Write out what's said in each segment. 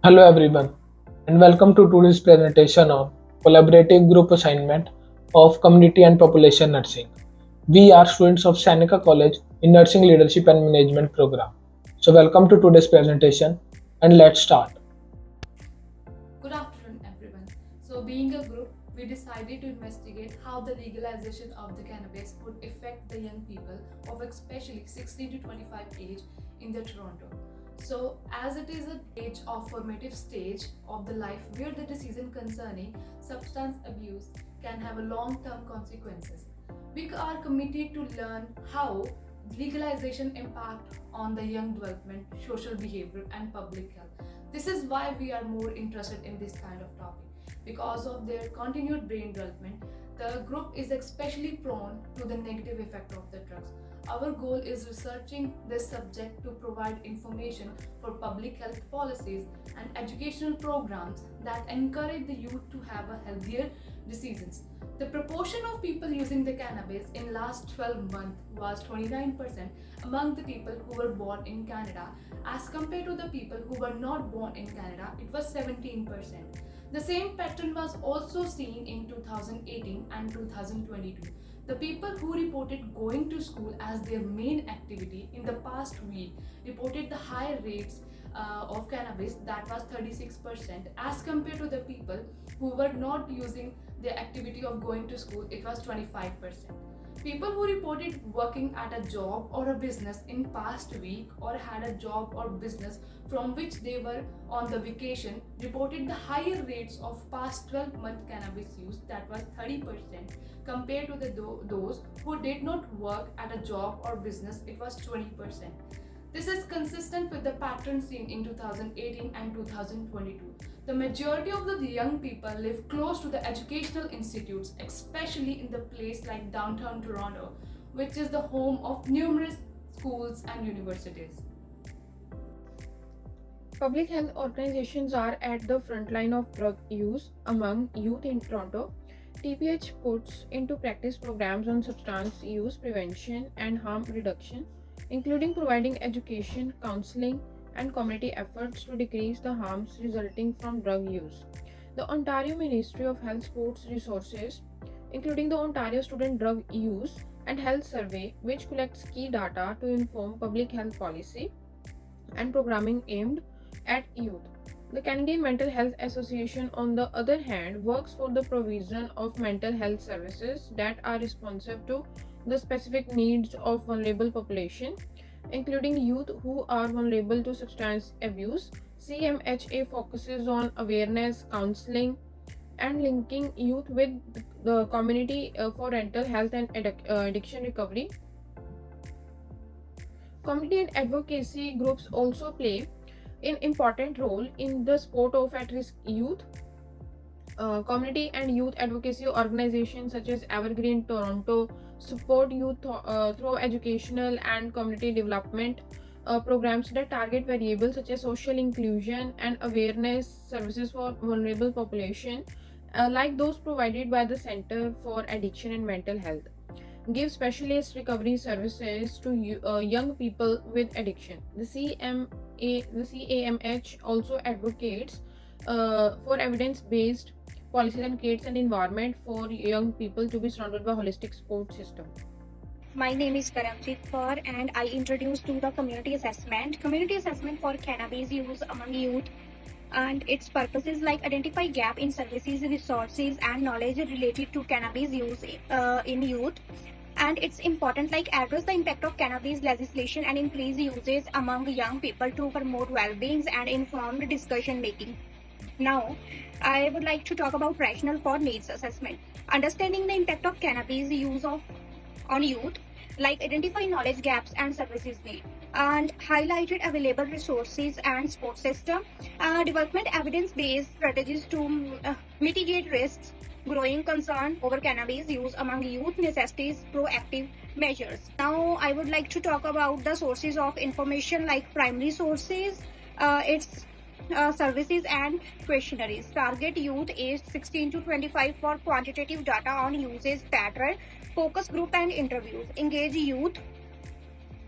Hello everyone and welcome to today's presentation on collaborative group assignment of community and population nursing. We are students of Seneca College in Nursing Leadership and Management program. So welcome to today's presentation and let's start. Good afternoon, everyone. So, being a group, we decided to investigate how the legalization of the cannabis would affect the young people of especially 16 to 25 age in the Toronto. So, as it is an age of formative stage of the life where the decision concerning substance abuse can have a long-term consequences. We are committed to learn how legalization impact on the young development, social behavior, and public health. This is why we are more interested in this kind of topic. Because of their continued brain development, the group is especially prone to the negative effect of the drugs. Our goal is researching this subject to provide information for public health policies and educational programs that encourage the youth to have a healthier decisions. The proportion of people using the cannabis in last 12 months was 29% among the people who were born in Canada, as compared to the people who were not born in Canada, it was 17%. The same pattern was also seen in 2018 and 2022. The people who reported going to school as their main activity in the past week reported the higher rates of cannabis, that was 36%, as compared to the people who were not using the activity of going to school, it was 25%. People who reported working at a job or a business in past week or had a job or business from which they were on the vacation reported the higher rates of past 12-month cannabis use, that was 30%, compared to those who did not work at a job or business, it was 20%. This is consistent with the pattern seen in 2018 and 2022. The majority of the young people live close to the educational institutes, especially in the place like downtown Toronto, which is the home of numerous schools and universities. Public health organizations are at the front line of drug use among youth in Toronto. TPH puts into practice programs on substance use prevention and harm reduction, including providing education, counseling, and community efforts to decrease the harms resulting from drug use. The Ontario Ministry of Health supports resources, including the Ontario Student Drug Use and Health Survey, which collects key data to inform public health policy and programming aimed at youth. The Canadian Mental Health Association, on the other hand, works for the provision of mental health services that are responsive to the specific needs of vulnerable population, including youth who are vulnerable to substance abuse. CMHA focuses on awareness, counseling, and linking youth with the community for mental health and addiction recovery. Community and advocacy groups also play an important role in the support of at-risk youth. Community and youth advocacy organizations such as Evergreen Toronto support youth through educational and community development programs that target variables such as social inclusion and awareness services for vulnerable population, like those provided by the Center for Addiction and Mental Health. Give specialist recovery services to young people with addiction. The CAMH also advocates for evidence-based policies and creates an environment for young people to be surrounded by holistic support system. My name is Karamjit Kaur and I introduced to the community assessment. Community assessment for cannabis use among youth, and its purpose is like identify gap in services, resources and knowledge related to cannabis use in youth. And it's important like address the impact of cannabis legislation and increase uses among young people to promote well-being and informed discussion making. Now, I would like to talk about rationale for needs assessment. Understanding the impact of cannabis use on youth, like identify knowledge gaps and services need, and highlighted available resources and support system, development evidence-based strategies to mitigate risks, growing concern over cannabis use among youth necessitates proactive measures. Now I would like to talk about the sources of information, like primary sources, its services and questionnaires. Target youth aged 16 to 25 for quantitative data on usage pattern, focus group and interviews. Engage youth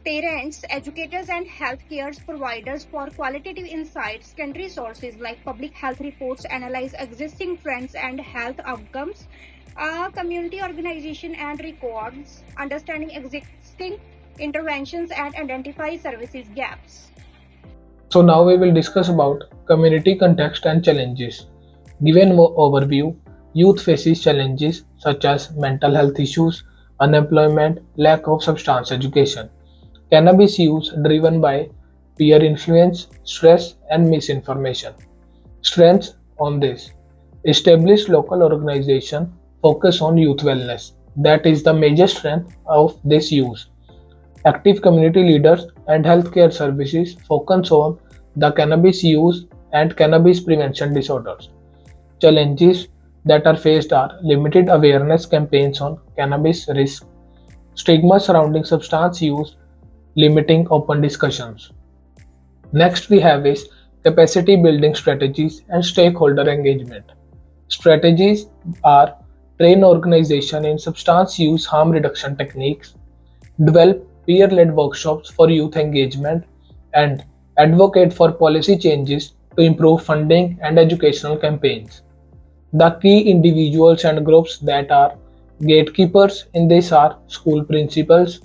parents, educators, and healthcare providers for qualitative insights. Secondary sources like public health reports analyze existing trends and health outcomes. Community organization and records, understanding existing interventions and identify services gaps. So now we will discuss about community context and challenges. Given overview, youth faces challenges such as mental health issues, unemployment, lack of substance education. Cannabis use driven by peer influence, stress, and misinformation. Strengths on this. Established local organization focus on youth wellness. That is the major strength of this use. Active community leaders and healthcare services focus on the cannabis use and cannabis prevention disorders. Challenges that are faced are limited awareness campaigns on cannabis risk, stigma surrounding substance use, limiting open discussions. Next we have is capacity building strategies and stakeholder engagement. Strategies are train organization in substance use harm reduction techniques, develop peer-led workshops for youth engagement, and advocate for policy changes to improve funding and educational campaigns. The key individuals and groups that are gatekeepers in this are school principals,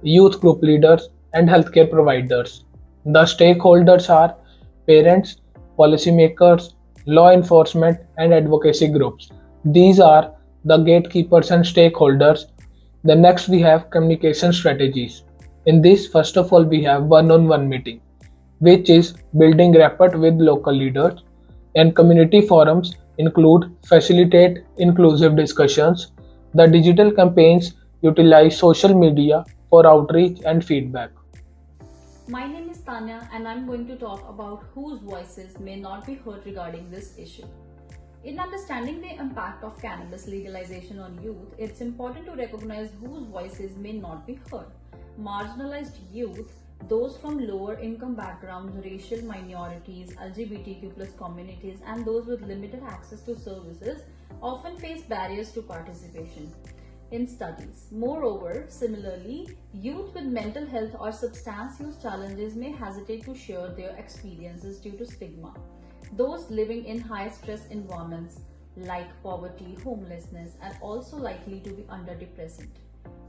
youth group leaders, and healthcare providers. The stakeholders are parents, policymakers, law enforcement, and advocacy groups. These are the gatekeepers and stakeholders. The next we have communication strategies. In this, first of all, we have one-on-one meeting, which is building rapport with local leaders, and community forums include facilitate inclusive discussions. The digital campaigns utilize social media for outreach and feedback. My name is Tanya and I'm going to talk about whose voices may not be heard regarding this issue. In understanding the impact of cannabis legalization on youth, it's important to recognize whose voices may not be heard. Marginalized youth, those from lower income backgrounds, racial minorities, LGBTQ+ communities, and those with limited access to services often face barriers to participation in studies. Moreover, similarly, youth with mental health or substance use challenges may hesitate to share their experiences due to stigma. Those living in high stress environments like poverty, homelessness, are also likely to be underrepresented.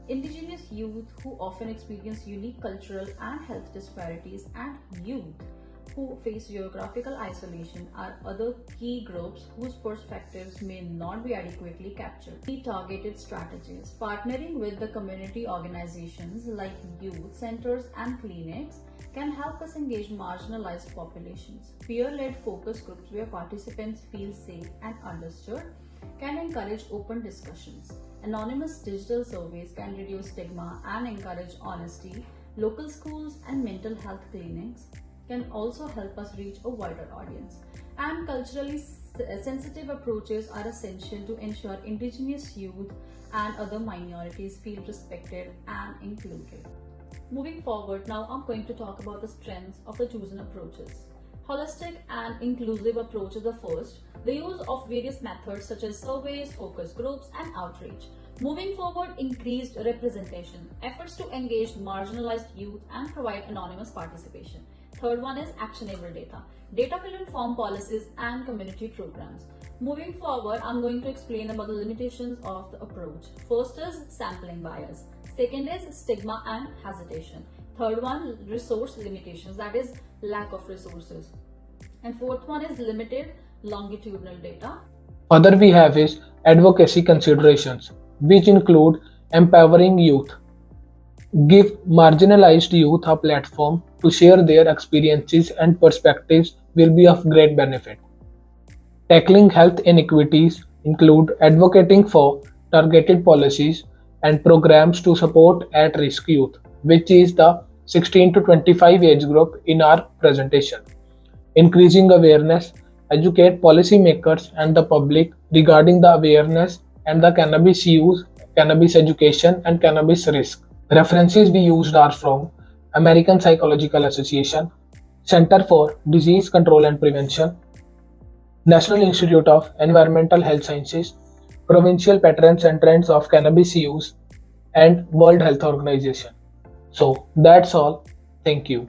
Indigenous youth who often experience unique cultural and health disparities, and youth who face geographical isolation are other key groups whose perspectives may not be adequately captured. Key targeted strategies: partnering with the community organizations like youth centers and clinics can help us engage marginalized populations. Peer-led focus groups where participants feel safe and understood can encourage open discussions. Anonymous digital surveys can reduce stigma and encourage honesty. Local schools and mental health clinics can also help us reach a wider audience. And culturally sensitive approaches are essential to ensure Indigenous youth and other minorities feel respected and included. Moving forward, now I'm going to talk about the strengths of the chosen approaches. Holistic and inclusive approach is the first. The use of various methods such as surveys, focus groups, and outreach. Moving forward, increased representation. Efforts to engage marginalized youth and provide anonymous participation. Third one is actionable data. Data will inform policies and community programs. Moving forward, I'm going to explain about the limitations of the approach. First is sampling bias. Second is stigma and hesitation. Third one, resource limitations, that is lack of resources. And fourth one is limited longitudinal data. Other we have is advocacy considerations, which include empowering youth. Give marginalized youth a platform to share their experiences and perspectives will be of great benefit. Tackling health inequities include advocating for targeted policies and programs to support at-risk youth, which is the 16 to 25 age group in our presentation. Increasing awareness, educate policymakers and the public regarding the awareness and the cannabis use, cannabis education, and cannabis risk. References we used are from American Psychological Association, Center for Disease Control and Prevention, National Institute of Environmental Health Sciences, Provincial Patterns and Trends of Cannabis Use, and World Health Organization. So that's all. Thank you.